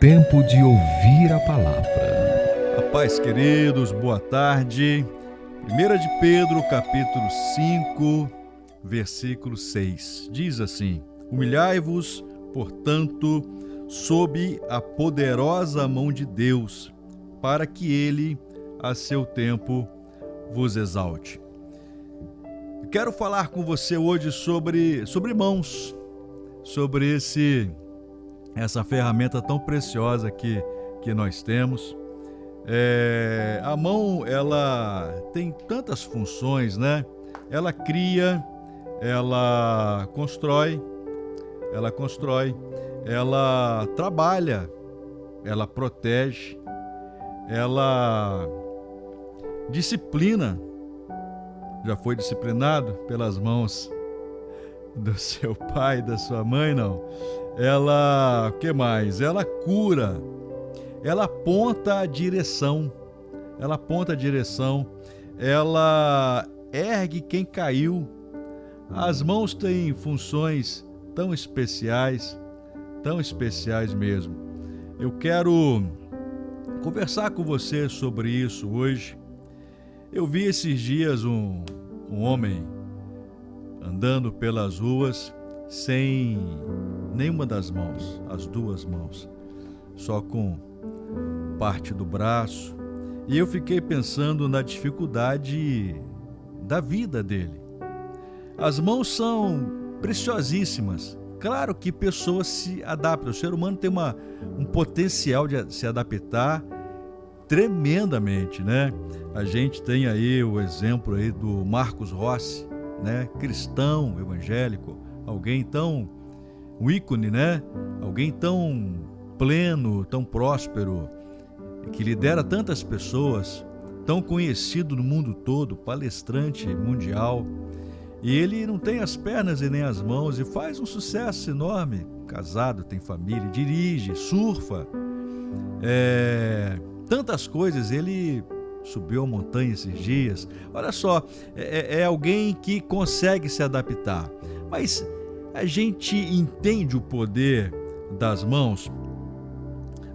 tempo de ouvir a palavra. A paz, queridos, boa tarde. 1 de Pedro, capítulo 5, versículo 6. Diz assim: Humilhai-vos, portanto, sob a poderosa mão de Deus, para que Ele, a seu tempo, vos exalte. Quero falar com você hoje sobre mãos, sobre essa ferramenta tão preciosa que nós temos. A mão, ela tem tantas funções, né? Ela cria, ela constrói, ela trabalha, ela protege, ela disciplina. Já foi disciplinado pelas mãos do seu pai, da sua mãe, não? Ela, o que mais? Ela cura, ela aponta a direção, ela ergue quem caiu. As mãos têm funções tão especiais mesmo. Eu quero conversar com você sobre isso hoje. Eu vi esses dias um homem andando pelas ruas sem nenhuma das mãos, as duas mãos, só com parte do braço. E eu fiquei pensando na dificuldade da vida dele. As mãos são preciosíssimas. Claro que pessoas se adaptam. O ser humano tem um potencial de se adaptar tremendamente, né? A gente tem aí o exemplo aí do Marcos Rossi, né? Cristão, evangélico, alguém tão, um ícone, né? Alguém tão pleno, tão próspero, que lidera tantas pessoas, tão conhecido no mundo todo, palestrante mundial. E ele não tem as pernas e nem as mãos e faz um sucesso enorme. Casado, tem família, dirige, surfa, tantas coisas. Ele subiu a montanha esses dias. Olha só, é alguém que consegue se adaptar. Mas a gente entende o poder das mãos.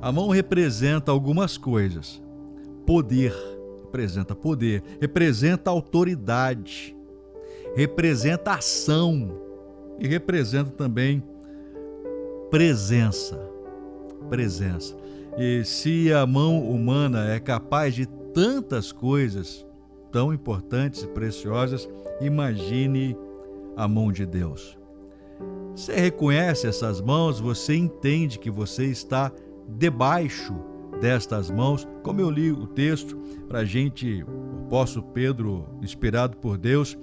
A mão representa algumas coisas. Poder, representa autoridade, representa ação e representa também presença. E se a mão humana é capaz de tantas coisas tão importantes e preciosas, imagine a mão de Deus. Você reconhece essas mãos, você entende que você está debaixo destas mãos. Como eu li o texto para a gente, o apóstolo Pedro, inspirado por Deus,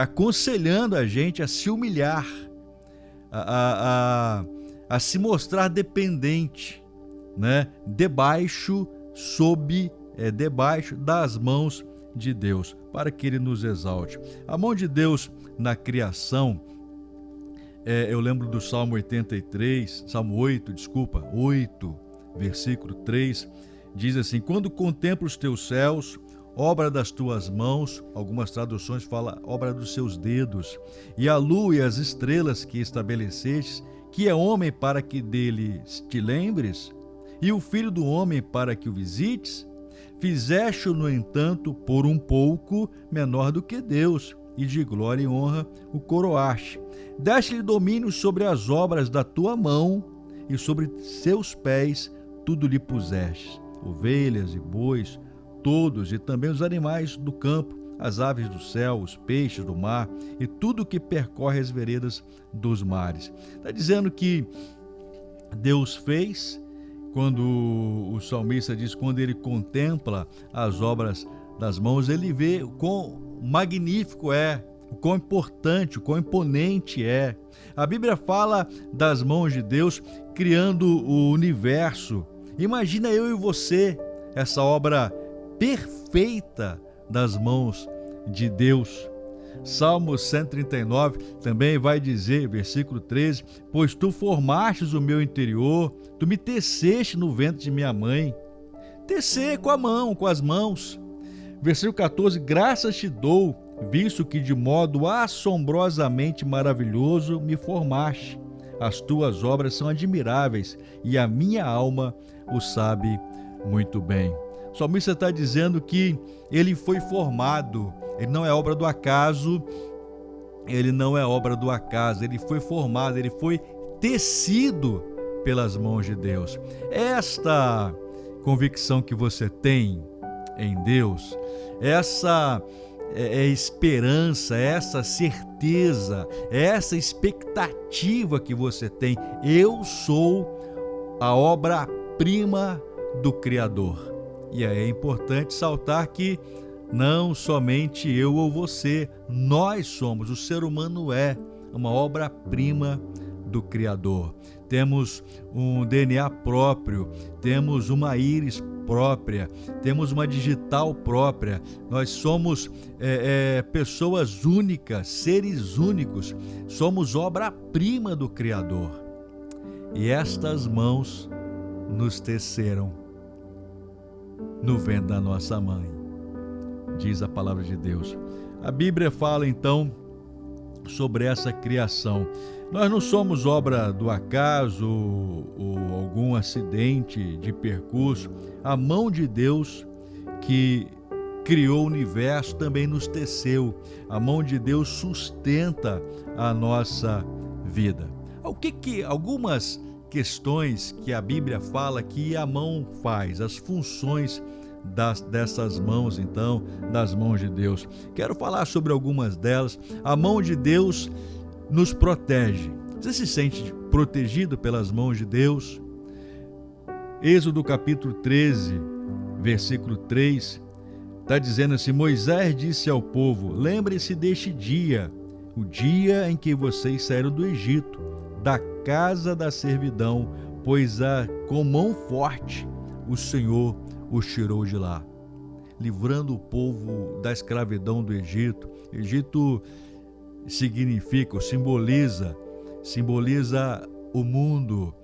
aconselhando a gente a se humilhar, a se mostrar dependente, né? Debaixo das mãos de Deus, para que Ele nos exalte. A mão de Deus na criação, eu lembro do Salmo 8, versículo 3, diz assim: Quando contemplo os teus céus, obra das tuas mãos, algumas traduções falam obra dos seus dedos, e a lua e as estrelas que estabelecestes, que é homem para que dele te lembres, e o filho do homem para que o visites, fizeste-o, no entanto, por um pouco menor do que Deus, e de glória e honra o coroaste. Deste-lhe domínio sobre as obras da tua mão, e sobre seus pés tudo lhe puseste, ovelhas e bois, todos, e também os animais do campo, as aves do céu, os peixes do mar, e tudo que percorre as veredas dos mares. Está dizendo que Deus fez. Quando o salmista diz, quando ele contempla as obras das mãos, ele vê o quão magnífico é, o quão importante, o quão imponente é. A Bíblia fala das mãos de Deus criando o universo. Imagina eu e você, essa obra perfeita das mãos de Deus. Salmo 139 também vai dizer, versículo 13, pois tu formastes o meu interior, tu me teceste no ventre de minha mãe. Tecer com a mão, com as mãos. Versículo 14, graças te dou, visto que de modo assombrosamente maravilhoso me formaste. as tuas obras são admiráveis e a minha alma o sabe muito bem. O salmista está dizendo que ele foi formado, ele não é obra do acaso, ele foi formado, ele foi tecido pelas mãos de Deus. Esta convicção que você tem em Deus, essa esperança, essa certeza, essa expectativa que você tem, eu sou a obra-prima do Criador. E aí é importante saltar que não somente eu ou você, nós somos, o ser humano é uma obra-prima do Criador. Temos um DNA próprio, temos uma íris própria, temos uma digital própria. Nós somos pessoas únicas, seres únicos, somos obra-prima do Criador. E estas mãos nos teceram no ventre da nossa mãe, diz a palavra de Deus. A Bíblia fala então sobre essa criação. Nós não somos obra do acaso ou algum acidente de percurso. A mão de Deus que criou o universo também nos teceu. A mão de Deus sustenta a nossa vida. Algumas questões que a Bíblia fala que a mão faz, as funções dessas mãos, então, das mãos de Deus. Quero falar sobre algumas delas. A mão de Deus nos protege. Você se sente protegido pelas mãos de Deus? Êxodo capítulo 13, versículo 3, está dizendo assim: Moisés disse ao povo: lembre-se deste dia, o dia em que vocês saíram do Egito, da casa da servidão, pois com mão forte o Senhor os tirou de lá, livrando o povo da escravidão do Egito. Egito significa, ou simboliza o mundo,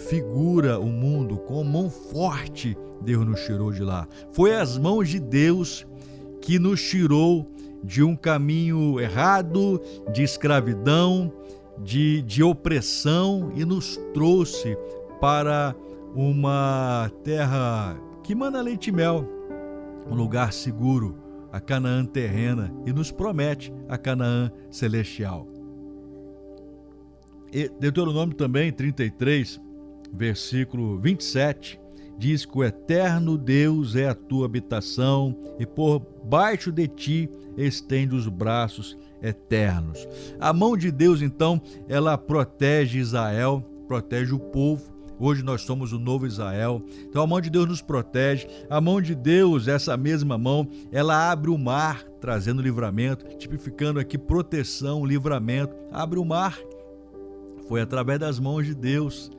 figura o mundo. Com mão forte Deus nos tirou de lá. Foi as mãos de Deus que nos tirou de um caminho errado, de escravidão, de opressão, e nos trouxe para uma terra que mana leite e mel, um lugar seguro, a Canaã terrena, e nos promete a Canaã celestial. E Deuteronômio também 33, versículo 27, diz que o eterno Deus é a tua habitação e por baixo de ti estende os braços eternos. A mão de Deus, então, ela protege Israel, protege o povo. Hoje nós somos o novo Israel. Então a mão de Deus nos protege. A mão de Deus, essa mesma mão, ela abre o mar, trazendo livramento, tipificando aqui proteção, livramento. Abre o mar. Foi através das mãos de Deus,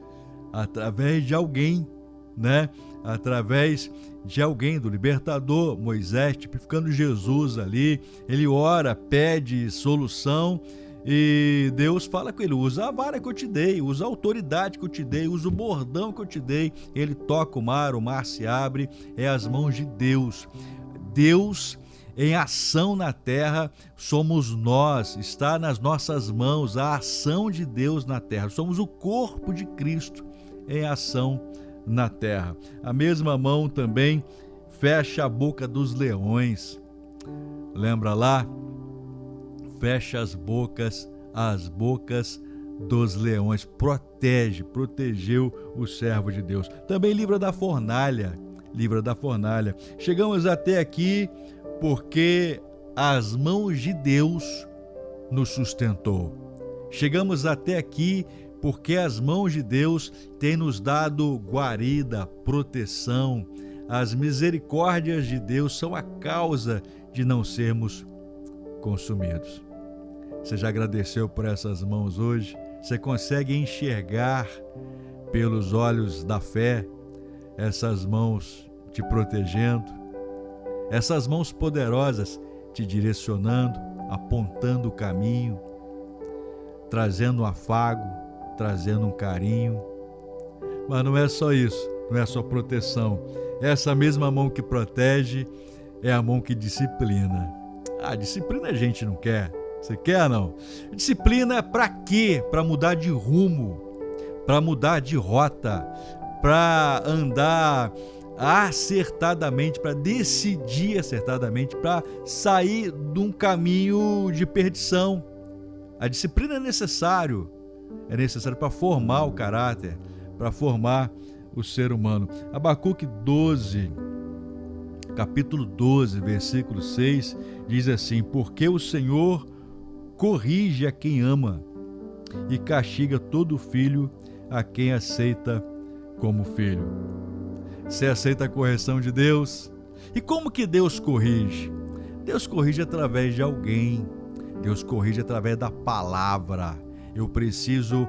através de alguém, né? Através de alguém, do libertador Moisés, tipificando Jesus ali. Ele ora, pede solução, e Deus fala com ele: usa a vara que eu te dei, usa a autoridade que eu te dei, usa o bordão que eu te dei. Ele toca o mar se abre. É as mãos de Deus. Deus em ação na terra somos nós, está nas nossas mãos a ação de Deus na terra. Somos o corpo de Cristo em ação na terra. A mesma mão também fecha a boca dos leões. Lembra lá? Fecha as bocas dos leões. Protegeu o servo de Deus. Também livra da fornalha. Chegamos até aqui porque as mãos de Deus nos sustentou. Chegamos até aqui porque as mãos de Deus têm nos dado guarida, proteção. As misericórdias de Deus são a causa de não sermos consumidos. Você já agradeceu por essas mãos hoje? Você consegue enxergar pelos olhos da fé essas mãos te protegendo? Essas mãos poderosas te direcionando, apontando o caminho, trazendo um afago, trazendo um carinho. Mas não é só isso, não é só proteção. Essa mesma mão que protege é a mão que disciplina. Disciplina a gente não quer, Você quer não? Disciplina é para quê? Para mudar de rumo, para mudar de rota, para andar acertadamente, para decidir acertadamente, para sair de um caminho de perdição. A disciplina é necessário para formar o caráter, para formar o ser humano. Abacuque 12, capítulo 12, versículo 6, diz assim: porque o Senhor corrige a quem ama e castiga todo filho a quem aceita como filho. Você aceita a correção de Deus? E como que Deus corrige? Deus corrige através de alguém. Deus corrige através da palavra. Eu preciso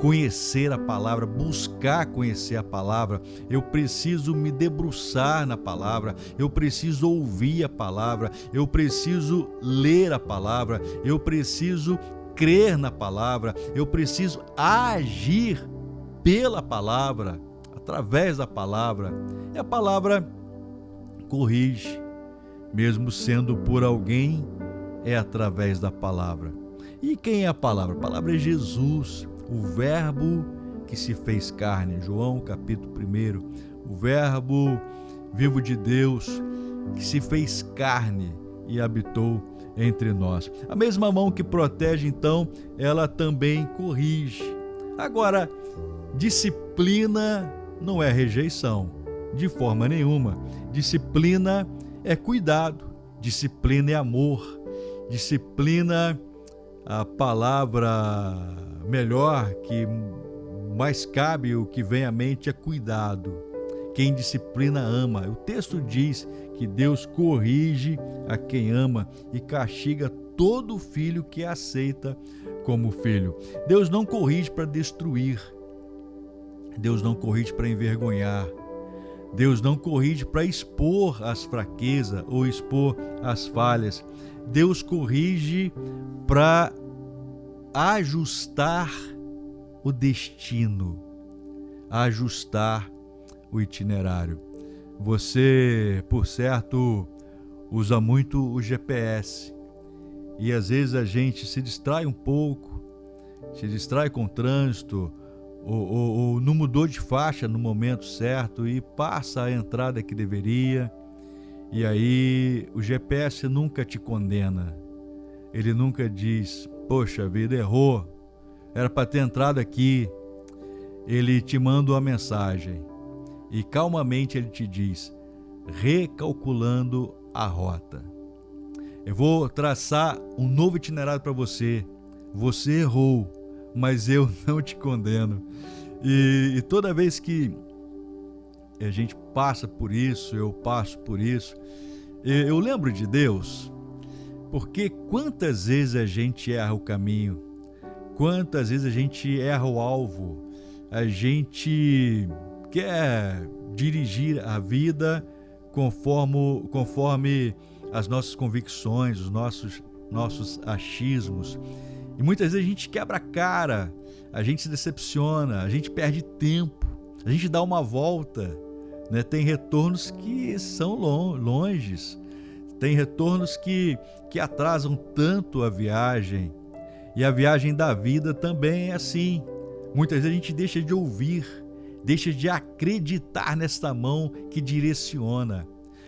conhecer a palavra, buscar conhecer a palavra. Eu preciso me debruçar na palavra. Eu preciso ouvir a palavra. Eu preciso ler a palavra. Eu preciso crer na palavra. Eu preciso agir pela palavra, através da palavra. E a palavra corrige, mesmo sendo por alguém, é através da palavra. E quem é a palavra? A palavra é Jesus, o verbo que se fez carne. João capítulo 1, o verbo vivo de Deus que se fez carne e habitou entre nós. A mesma mão que protege, então, ela também corrige. Agora, disciplina não é rejeição, de forma nenhuma. Disciplina é cuidado, disciplina é amor, disciplina, a palavra melhor que mais cabe, o que vem à mente é cuidado. Quem disciplina ama. O texto diz que Deus corrige a quem ama e castiga todo filho que aceita como filho. Deus não corrige para destruir. Deus não corrige para envergonhar. Deus não corrige para expor as fraquezas ou expor as falhas. Deus corrige para ajustar o destino, ajustar o itinerário. Você, por certo, usa muito o GPS e às vezes a gente se distrai um pouco, se distrai com o trânsito, ou não mudou de faixa no momento certo e passa a entrada que deveria, e aí o GPS nunca te condena. Ele nunca diz: poxa vida, errou, era para ter entrado aqui. Ele te manda uma mensagem e calmamente ele te diz: recalculando a rota. Eu vou traçar um novo itinerário para você. Você errou, mas eu não te condeno. E toda vez que a gente passa por isso, eu passo por isso, eu lembro de Deus, porque quantas vezes a gente erra o caminho, quantas vezes a gente erra o alvo, a gente quer dirigir a vida conforme as nossas convicções, os nossos achismos. E muitas vezes a gente quebra a cara, a gente se decepciona, a gente perde tempo, a gente dá uma volta, né? Tem retornos que são longes, tem retornos que atrasam tanto a viagem. E a viagem da vida também é assim. Muitas vezes a gente deixa de ouvir, deixa de acreditar nesta mão que direciona.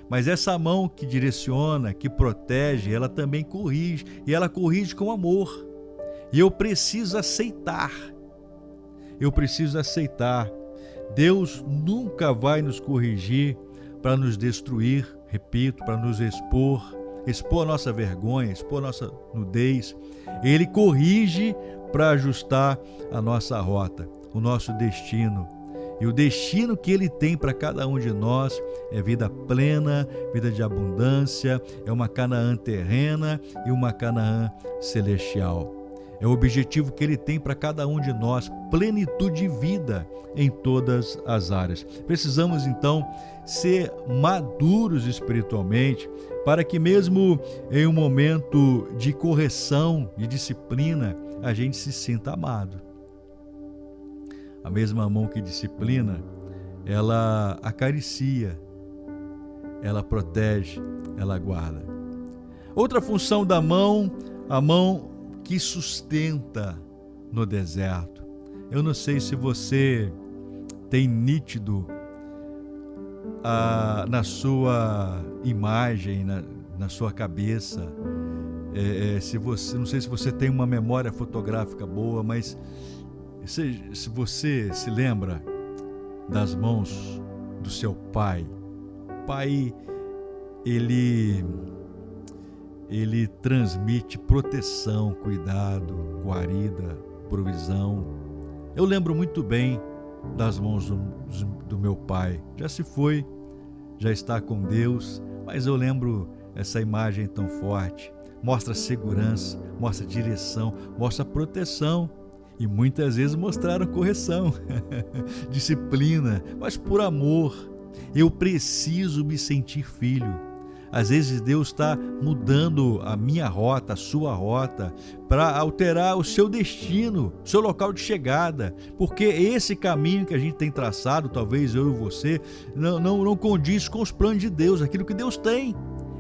Mas essa mão que direciona, que protege, ela também corrige, e ela corrige com amor. E eu preciso aceitar. Deus nunca vai nos corrigir para nos destruir, repito, para nos expor a nossa vergonha, expor a nossa nudez. Ele corrige para ajustar a nossa rota, o nosso destino. E o destino que Ele tem para cada um de nós é vida plena, vida de abundância, é uma Canaã terrena e uma Canaã celestial. É o objetivo que Ele tem para cada um de nós, plenitude de vida em todas as áreas. Precisamos, então, ser maduros espiritualmente para que mesmo em um momento de correção, de disciplina, a gente se sinta amado. A mesma mão que disciplina, ela acaricia, ela protege, ela guarda. Outra função da mão, a mão que sustenta no deserto. Eu não sei se você tem nítido na sua imagem, na sua cabeça, não sei se você tem uma memória fotográfica boa, mas se você se lembra das mãos do seu pai. O pai, ele transmite proteção, cuidado, guarida, provisão. Eu lembro muito bem das mãos do meu pai. Já se foi, já está com Deus, mas eu lembro essa imagem tão forte. Mostra segurança, mostra direção, mostra proteção e muitas vezes mostraram correção, disciplina, mas por amor. Eu preciso me sentir filho. Às vezes Deus está mudando a minha rota, a sua rota, para alterar o seu destino, o seu local de chegada, porque esse caminho que a gente tem traçado, talvez eu e você, não condiz com os planos de Deus, aquilo que Deus tem.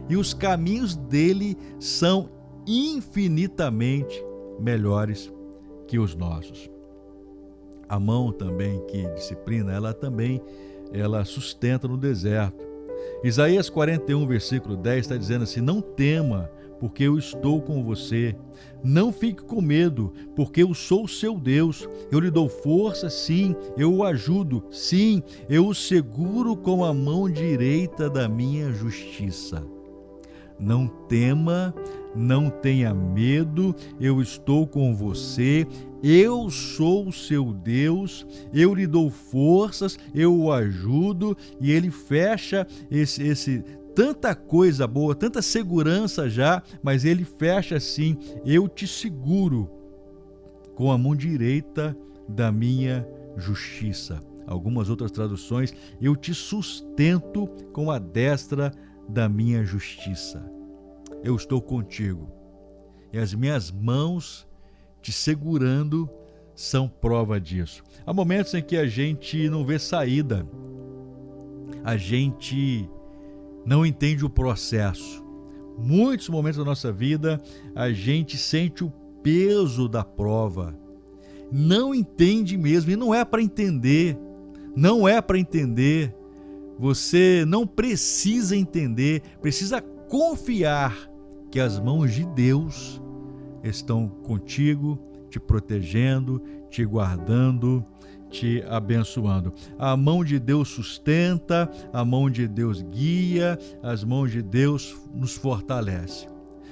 E os caminhos dele são infinitamente melhores que os nossos. A mão também que disciplina, ela sustenta no deserto. Isaías 41, versículo 10 está dizendo assim: não tema, porque eu estou com você. Não fique com medo, porque eu sou o seu Deus. Eu lhe dou força, sim, eu o ajudo, sim, eu o seguro com a mão direita da minha justiça. Não tema, não tenha medo, eu estou com você, eu sou o seu Deus, eu lhe dou forças, eu o ajudo. E ele fecha tanta coisa boa, tanta segurança já, mas ele fecha assim: eu te seguro com a mão direita da minha justiça. Algumas outras traduções: eu te sustento com a destra da minha justiça. Eu estou contigo e as minhas mãos te segurando são prova disso. Há momentos em que a gente não vê saída, a gente não entende o processo. Muitos momentos da nossa vida a gente sente o peso da prova, não entende mesmo, e não é para entender, não é para entender. Você não precisa entender, precisa confiar que as mãos de Deus estão contigo, te protegendo, te guardando, te abençoando. A mão de Deus sustenta, a mão de Deus guia, as mãos de Deus nos fortalece.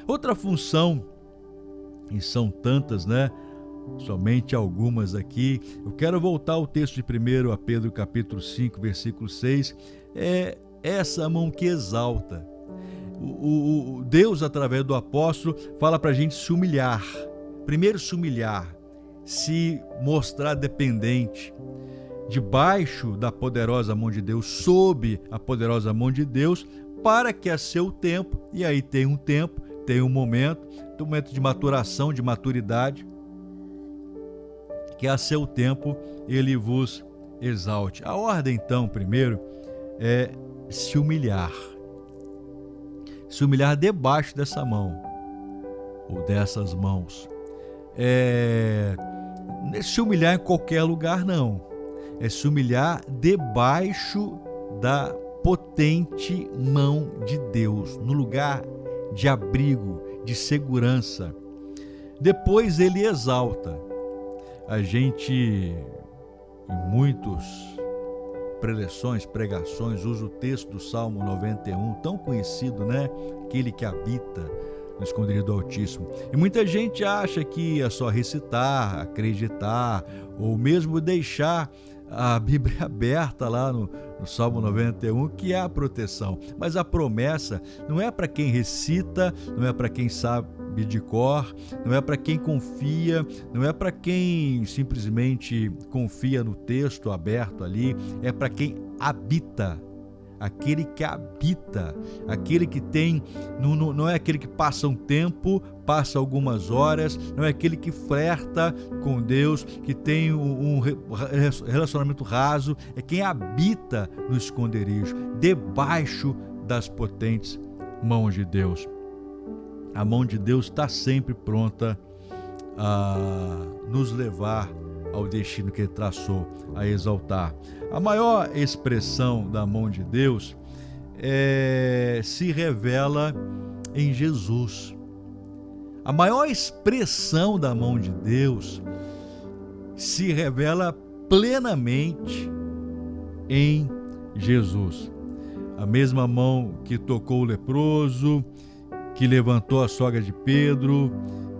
Outra função, e são tantas, né? Somente algumas aqui. Eu quero voltar ao texto de 1 Pedro capítulo 5, versículo 6. É essa mão que exalta. O Deus, através do apóstolo, fala para a gente se humilhar. Primeiro se humilhar, se mostrar dependente, debaixo da poderosa mão de Deus, sob a poderosa mão de Deus, para que a seu tempo, e aí tem um tempo, tem um momento de maturação, de maturidade, que a seu tempo ele vos exalte. A ordem, então, primeiro, é se humilhar. Se humilhar debaixo dessa mão, ou dessas mãos. Se humilhar em qualquer lugar, não. É se humilhar debaixo da potente mão de Deus, no lugar de abrigo, de segurança. Depois ele exalta. A gente, em muitas preleções, pregações, usa o texto do Salmo 91, tão conhecido, né? Aquele que habita no esconderijo do Altíssimo. E muita gente acha que é só recitar, acreditar, ou mesmo deixar a Bíblia aberta lá no Salmo 91, que é a proteção. Mas a promessa não é para quem recita, não é para quem sabe de cor, não é para quem confia, não é para quem simplesmente confia no texto aberto ali, é para quem habita. Aquele que habita, aquele que tem, não é aquele que passa um tempo, passa algumas horas, não é aquele que flerta com Deus, que tem um relacionamento raso, é quem habita no esconderijo, debaixo das potentes mãos de Deus. A mão de Deus está sempre pronta a nos levar ao destino que Ele traçou, a exaltar. A maior expressão da mão de Deus se revela em Jesus. A maior expressão da mão de Deus se revela plenamente em Jesus. A mesma mão que tocou o leproso, que levantou a sogra de Pedro,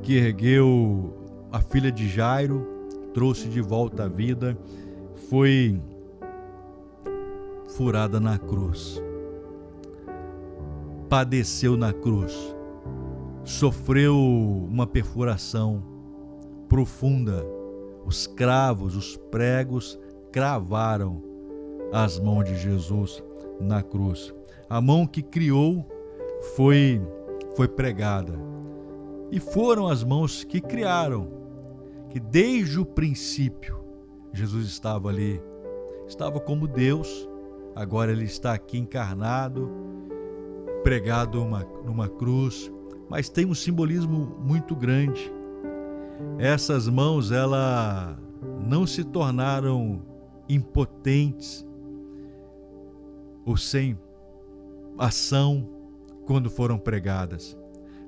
que ergueu a filha de Jairo, trouxe de volta à vida, foi furada na cruz. Padeceu na cruz. Sofreu uma perfuração profunda. Os cravos, os pregos cravaram as mãos de Jesus na cruz. A mão que criou foi pregada. E foram as mãos que criaram, que desde o princípio Jesus estava ali, estava como Deus, agora Ele está aqui encarnado, pregado numa cruz, mas tem um simbolismo muito grande. Essas mãos, elas não se tornaram impotentes ou sem ação quando foram pregadas.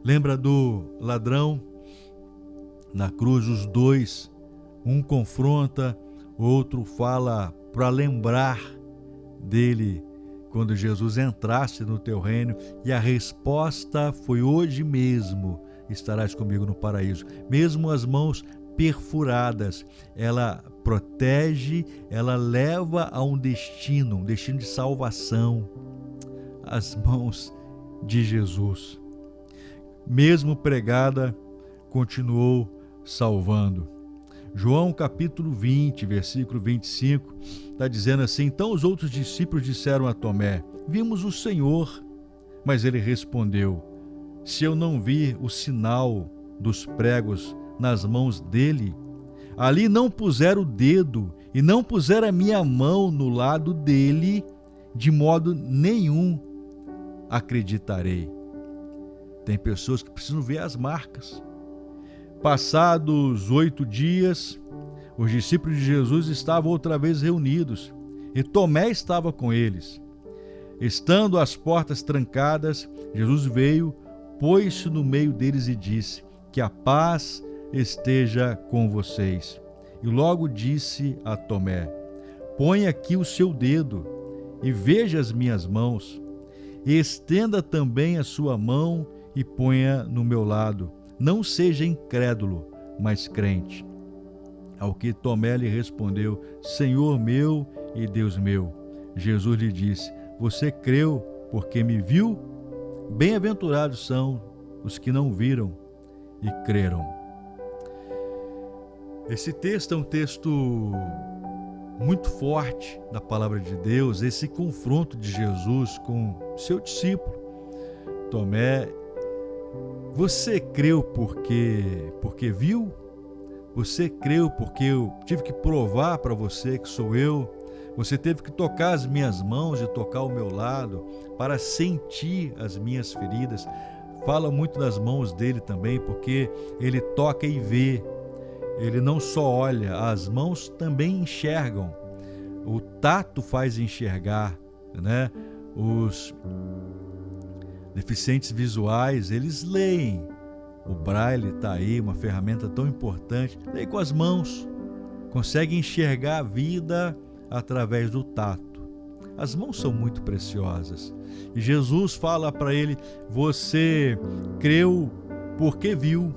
Lembra do ladrão? Na cruz, os dois, um confronta, o outro fala para lembrar dele quando Jesus entrasse no teu reino, e a resposta foi: hoje mesmo estarás comigo no paraíso. Mesmo as mãos perfuradas, ela protege, ela leva a um destino de salvação. As mãos de Jesus, mesmo pregada, continuou salvando. João capítulo 20, versículo 25, está dizendo assim: então os outros discípulos disseram a Tomé: vimos o Senhor. Mas ele respondeu: se eu não vir o sinal dos pregos nas mãos dele, ali não puser o dedo e não puser a minha mão no lado dele, de modo nenhum acreditarei. Tem pessoas que precisam ver as marcas. Passados 8 dias, os discípulos de Jesus estavam outra vez reunidos e Tomé estava com eles. Estando as portas trancadas, Jesus veio, pôs-se no meio deles e disse: que a paz esteja com vocês. E logo disse a Tomé: põe aqui o seu dedo e veja as minhas mãos. E estenda também a sua mão e ponha no meu lado. Não seja incrédulo, mas crente. Ao que Tomé lhe respondeu: Senhor meu e Deus meu. Jesus lhe disse: você creu porque me viu? Bem-aventurados são os que não viram e creram. Esse texto é um texto muito forte da palavra de Deus, esse confronto de Jesus com seu discípulo. Tomé, você creu porque viu? Você creu porque eu tive que provar para você que sou eu? Você teve que tocar as minhas mãos e tocar o meu lado para sentir as minhas feridas. Fala muito das mãos dele também, porque ele toca e vê. Ele não só olha, as mãos também enxergam. O tato faz enxergar, né? Os deficientes visuais, eles leem. O braille está aí, uma ferramenta tão importante. Leem com as mãos. Consegue enxergar a vida através do tato. As mãos são muito preciosas. E Jesus fala para ele: você creu porque viu.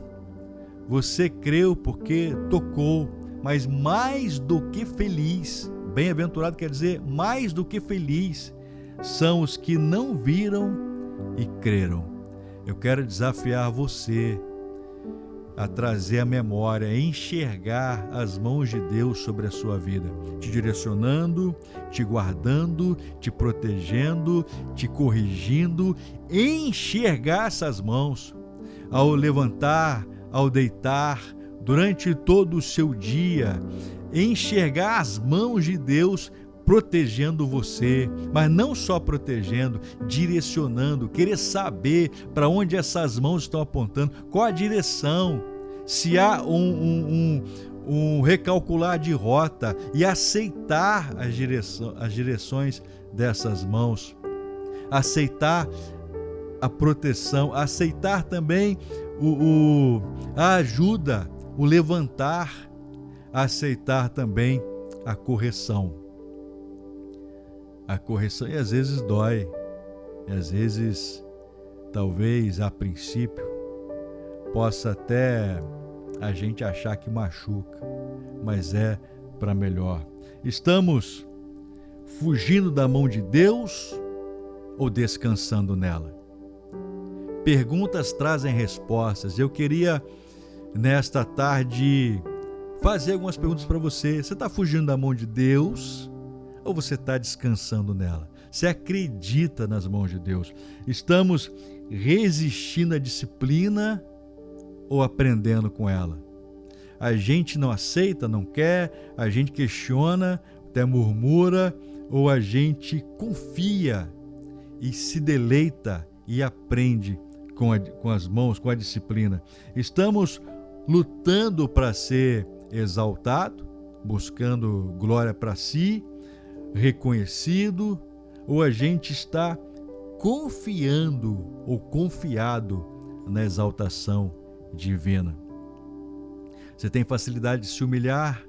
Você creu porque tocou, mas mais do que feliz, bem-aventurado quer dizer mais do que feliz, são os que não viram e creram. Eu quero desafiar você a trazer a memória, a enxergar as mãos de Deus sobre a sua vida, te direcionando, te guardando, te protegendo, te corrigindo, enxergar essas mãos ao levantar, ao deitar, durante todo o seu dia, enxergar as mãos de Deus protegendo você, mas não só protegendo, direcionando, querer saber para onde essas mãos estão apontando, qual a direção, se há um recalcular de rota e aceitar as direções dessas mãos, aceitar a proteção, aceitar também a ajuda, o levantar, aceitar também a correção. A correção, e às vezes dói, e às vezes, talvez a princípio, possa até a gente achar que machuca, mas é para melhor. Estamos fugindo da mão de Deus ou descansando nela? Perguntas trazem respostas. Eu queria, nesta tarde, fazer algumas perguntas para você. Você está fugindo da mão de Deus ou você está descansando nela? Você acredita nas mãos de Deus? Estamos resistindo à disciplina ou aprendendo com ela? A gente não aceita, não quer, a gente questiona, até murmura, ou a gente confia e se deleita e aprende com as mãos, com a disciplina. Estamos lutando para ser exaltado, buscando glória para si, reconhecido, ou a gente está confiando ou confiado na exaltação divina? Você tem facilidade de se humilhar?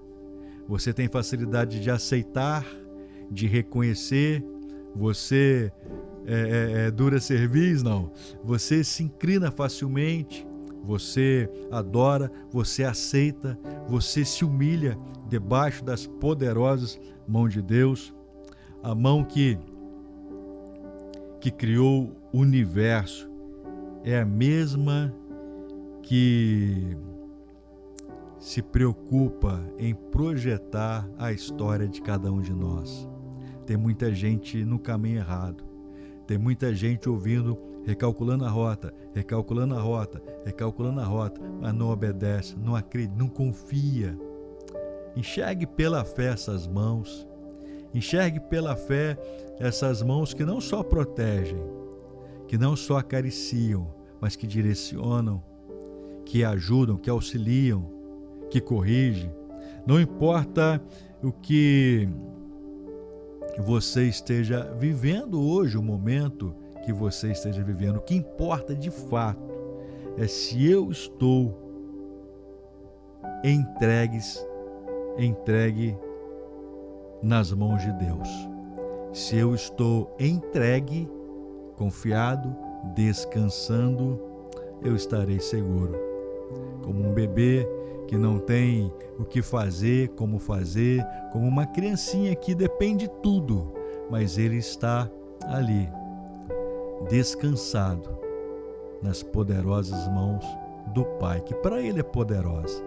Você tem facilidade de aceitar, de reconhecer? Você dura cerviz? Não. Você se inclina facilmente, você adora, você aceita, você se humilha debaixo das poderosas mãos de Deus, a mão que criou o universo é a mesma que se preocupa em projetar a história de cada um de nós. Tem muita gente no caminho errado, tem muita gente ouvindo, recalculando a rota, mas não obedece, não acredita, não confia. Enxergue pela fé essas mãos, enxergue pela fé essas mãos que não só protegem, que não só acariciam, mas que direcionam, que ajudam, que auxiliam, que corrigem. Não importa o que você esteja vivendo hoje, o momento que você esteja vivendo, o que importa de fato é se eu estou entregue nas mãos de Deus. Se eu estou entregue, confiado, descansando, eu estarei seguro. Como um bebê que não tem o que fazer, como uma criancinha que depende de tudo, mas ele está ali, descansado nas poderosas mãos do Pai, que para ele é poderosa,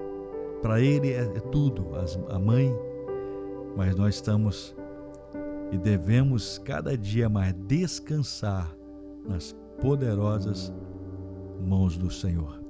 para ele é tudo, a mãe, mas nós estamos e devemos cada dia mais descansar nas poderosas mãos do Senhor.